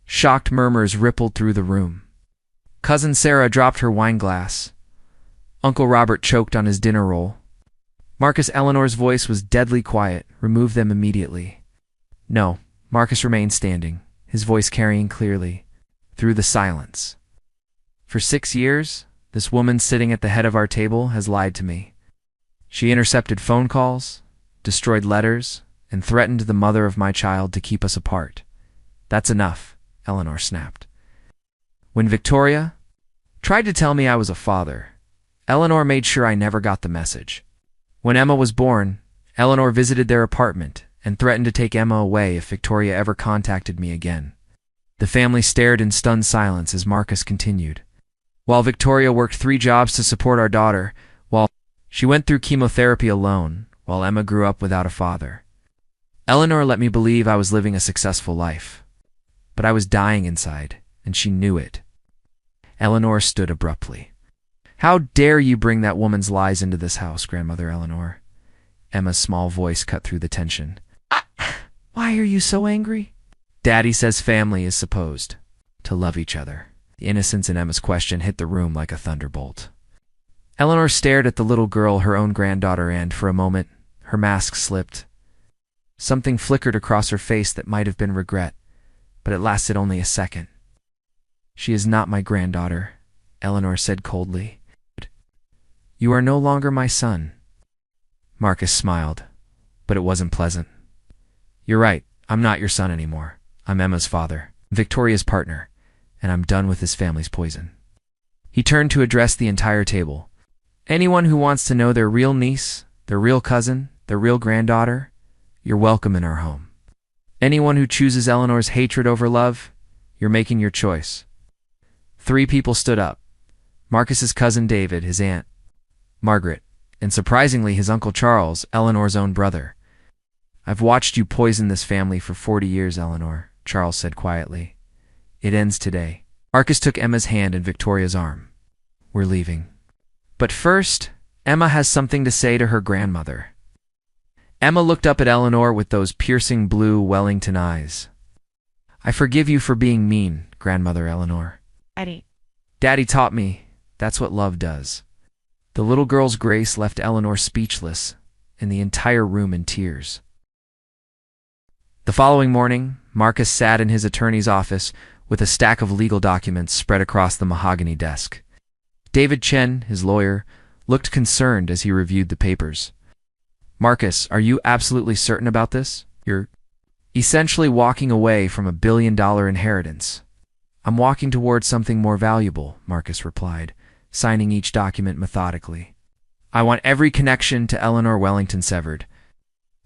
S1: Shocked murmurs rippled through the room. Cousin Sarah dropped her wine glass. Uncle Robert choked on his dinner roll. Marcus Eleanor's voice was deadly quiet. "Remove them immediately." "No." Marcus remained standing, his voice carrying clearly through the silence. "For 6 years, this woman sitting at the head of our table has lied to me. She intercepted phone calls, destroyed letters, and threatened the mother of my child to keep us apart. That's enough," Eleanor snapped. When Victoria tried to tell me I was a father, Eleanor made sure I never got the message. When Emma was born, Eleanor visited their apartment and threatened to take Emma away if Victoria ever contacted me again. The family stared in stunned silence as Marcus continued. "While Victoria worked 3 jobs to support our daughter, while she went through chemotherapy alone, while Emma grew up without a father. Eleanor let me believe I was living a successful life. But I was dying inside, and she knew it." Eleanor stood abruptly. "How dare you bring that woman's lies into this house, Grandmother Eleanor?" Emma's small voice cut through the tension. "Why are you so angry?" "Daddy says family is supposed to love each other." The innocence in Emma's question hit the room like a thunderbolt. Eleanor stared at the little girl, her own granddaughter, and, for a moment, her mask slipped. Something flickered across her face that might have been regret, but it lasted only a second. "She is not my granddaughter," Eleanor said coldly. "You are no longer my son." Marcus smiled, but it wasn't pleasant. "You're right, I'm not your son anymore. I'm Emma's father, Victoria's partner, and I'm done with this family's poison." He turned to address the entire table. "Anyone who wants to know their real niece, their real cousin, their real granddaughter, you're welcome in our home. Anyone who chooses Eleanor's hatred over love, you're making your choice." 3 people stood up. Marcus's cousin David, his aunt Margaret, and surprisingly his Uncle Charles, Eleanor's own brother. "I've watched you poison this family for 40 years, Eleanor," Charles said quietly. "It ends today." Marcus took Emma's hand and Victoria's arm. "We're leaving. But first, Emma has something to say to her grandmother." Emma looked up at Eleanor with those piercing blue Wellington eyes. "I forgive you for being mean, Grandmother Eleanor. Daddy taught me that's what love does." The little girl's grace left Eleanor speechless, and the entire room in tears. The following morning, Marcus sat in his attorney's office with a stack of legal documents spread across the mahogany desk. David Chen, his lawyer, looked concerned as he reviewed the papers. "Marcus, are you absolutely certain about this? You're essentially walking away from $1 billion inheritance." "I'm walking towards something more valuable," Marcus replied, signing each document methodically. "I want every connection to Eleanor Wellington severed.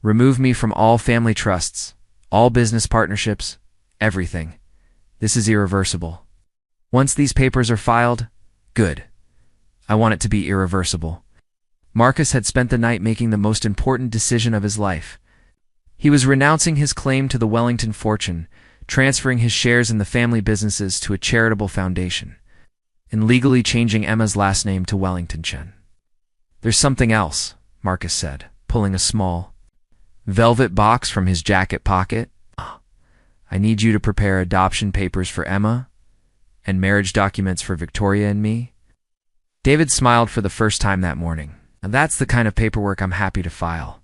S1: Remove me from all family trusts, all business partnerships, everything. This is irreversible. Once these papers are filed, good. I want it to be irreversible." Marcus had spent the night making the most important decision of his life. He was renouncing his claim to the Wellington fortune, transferring his shares in the family businesses to a charitable foundation, and legally changing Emma's last name to Wellington Chen. "There's something else," Marcus said, pulling a small velvet box from his jacket pocket. "I need you to prepare adoption papers for Emma and marriage documents for Victoria and me." David smiled for the first time that morning. "Now that's the kind of paperwork I'm happy to file."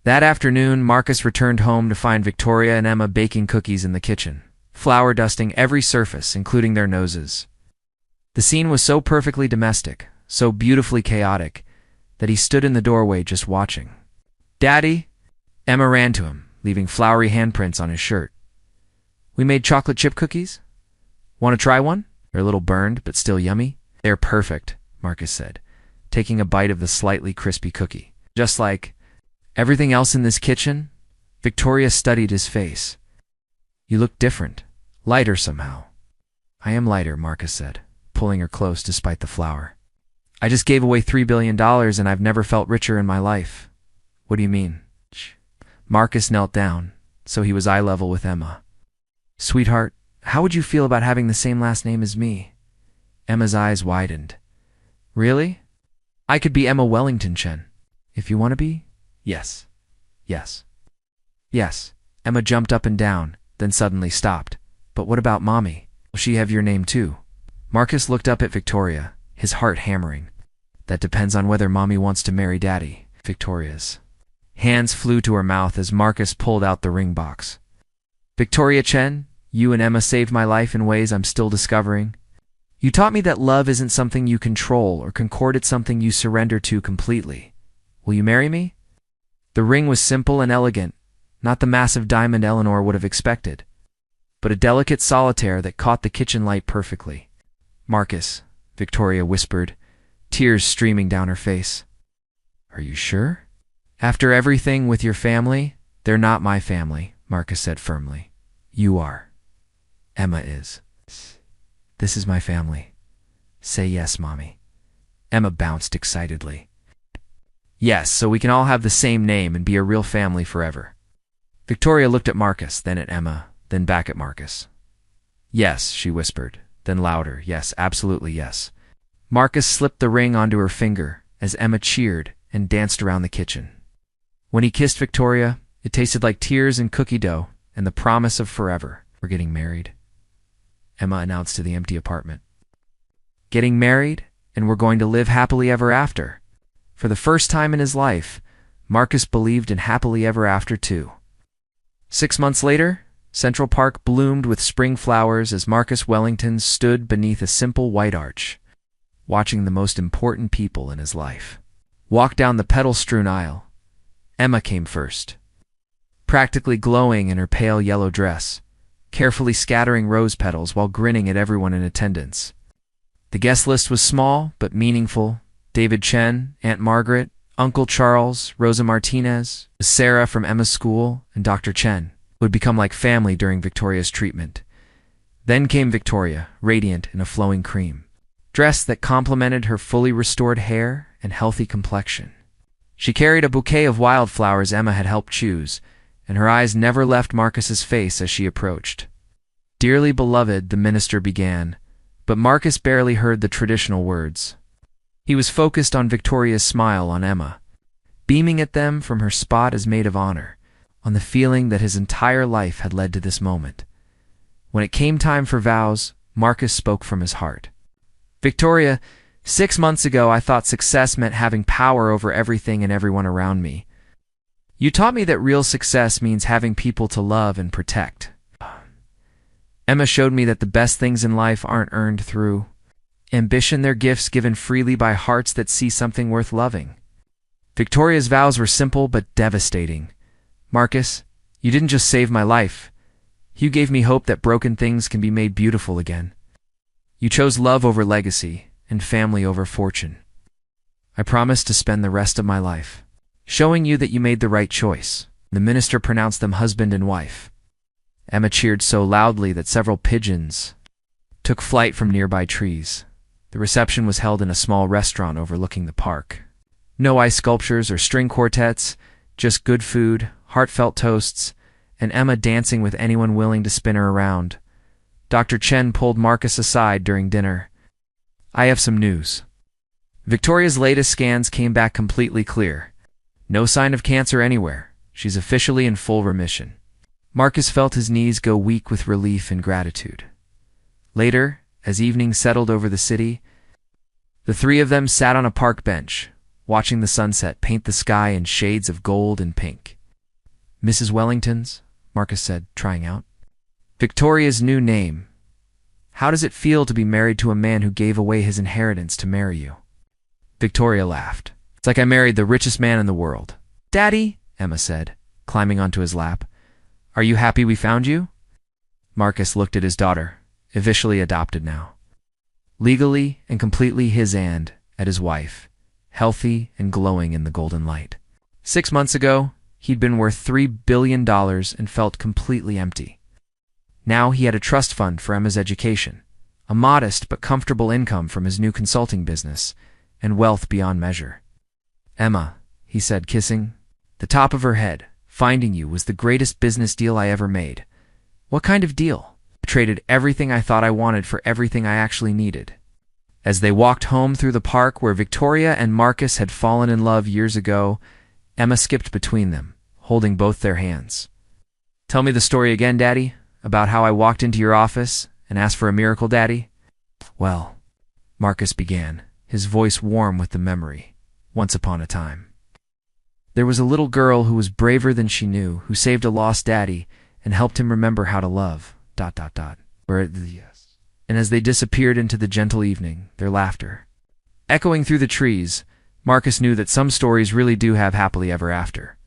S1: That afternoon, Marcus returned home to find Victoria and Emma baking cookies in the kitchen, flour dusting every surface, including their noses. The scene was so perfectly domestic, so beautifully chaotic, that he stood in the doorway just watching. "Daddy!" Emma ran to him, leaving floury handprints on his shirt. "We made chocolate chip cookies? Want to try one? They're a little burned, but still yummy." "They're perfect," Marcus said, taking a bite of the slightly crispy cookie. "Just like everything else in this kitchen?" Victoria studied his face. "You look different, lighter somehow." "I am lighter," Marcus said, pulling her close despite the flour. "I just gave away $3 billion and I've never felt richer in my life." "What do you mean?" Marcus knelt down, so he was eye level with Emma. "Sweetheart, how would you feel about having the same last name as me?" Emma's eyes widened. "Really? I could be Emma Wellington Chen." If you want to be? Yes. Yes. Yes. Emma jumped up and down, then suddenly stopped. But what about Mommy? Will she have your name too? Marcus looked up at Victoria, his heart hammering. That depends on whether Mommy wants to marry Daddy. Victoria's hands flew to her mouth as Marcus pulled out the ring box. Victoria Chen, you and Emma saved my life in ways I'm still discovering. You taught me that love isn't something you control or concord, it's something you surrender to completely. Will you marry me? The ring was simple and elegant, not the massive diamond Eleanor would have expected, but a delicate solitaire that caught the kitchen light perfectly. Marcus, Victoria whispered, tears streaming down her face. Are you sure? After everything with your family? They're not my family, Marcus said firmly. You are. Emma is. This is my family. Say yes, Mommy. Emma bounced excitedly. Yes, so we can all have the same name and be a real family forever. Victoria looked at Marcus, then at Emma, then back at Marcus. Yes, she whispered, then louder, yes, absolutely yes. Marcus slipped the ring onto her finger as Emma cheered and danced around the kitchen. When he kissed Victoria, it tasted like tears and cookie dough and the promise of forever. We're getting married, Emma announced to the empty apartment. Getting married, and we're going to live happily ever after. For the first time in his life, Marcus believed in happily ever after too. 6 months later, Central Park bloomed with spring flowers as Marcus Wellington stood beneath a simple white arch, watching the most important people in his life walk down the petal-strewn aisle. Emma came first, practically glowing in her pale yellow dress, carefully scattering rose petals while grinning at everyone in attendance. The guest list was small but meaningful. David Chen, Aunt Margaret, Uncle Charles, Rosa Martinez, Sarah from Emma's school, and Dr. Chen, who had become like family during Victoria's treatment. Then came Victoria, radiant in a flowing cream dress that complemented her fully restored hair and healthy complexion. She carried a bouquet of wildflowers Emma had helped choose, and her eyes never left Marcus's face as she approached. Dearly beloved, the minister began, but Marcus barely heard the traditional words. He was focused on Victoria's smile on Emma, beaming at them from her spot as maid of honor, on the feeling that his entire life had led to this moment. When it came time for vows, Marcus spoke from his heart. Victoria, 6 months ago I thought success meant having power over everything and everyone around me. You taught me that real success means having people to love and protect. Emma showed me that the best things in life aren't earned through ambition, they're gifts given freely by hearts that see something worth loving. Victoria's vows were simple but devastating. Marcus, you didn't just save my life. You gave me hope that broken things can be made beautiful again. You chose love over legacy and family over fortune. I promise to spend the rest of my life showing you that you made the right choice. The minister pronounced them husband and wife. Emma cheered so loudly that several pigeons took flight from nearby trees. The reception was held in a small restaurant overlooking the park. No ice sculptures or string quartets, just good food, heartfelt toasts, and Emma dancing with anyone willing to spin her around. Dr. Chen pulled Marcus aside during dinner. I have some news. Victoria's latest scans came back completely clear. No sign of cancer anywhere. She's officially in full remission. Marcus felt his knees go weak with relief and gratitude. Later, as evening settled over the city, the three of them sat on a park bench, watching the sunset paint the sky in shades of gold and pink. Mrs. Wellington's, Marcus said, trying out. Victoria's new name. How does it feel to be married to a man who gave away his inheritance to marry you? Victoria laughed. It's like I married the richest man in the world. Daddy, Emma said, climbing onto his lap. Are you happy we found you? Marcus looked at his daughter, officially adopted now. Legally and completely his and, at his wife, healthy and glowing in the golden light. 6 months ago, he'd been worth $3 billion and felt completely empty. Now he had a trust fund for Emma's education, a modest but comfortable income from his new consulting business, and wealth beyond measure. Emma, he said, kissing the top of her head, finding you was the greatest business deal I ever made. What kind of deal? I traded everything I thought I wanted for everything I actually needed. As they walked home through the park where Victoria and Marcus had fallen in love years ago, Emma skipped between them, holding both their hands. "Tell me the story again, Daddy, about how I walked into your office and asked for a miracle, Daddy." "Well," Marcus began, his voice warm with the memory. "Once upon a time, there was a little girl who was braver than she knew, who saved a lost daddy and helped him remember how to love, ... And as they disappeared into the gentle evening, their laughter echoing through the trees, Marcus knew that some stories really do have happily ever after.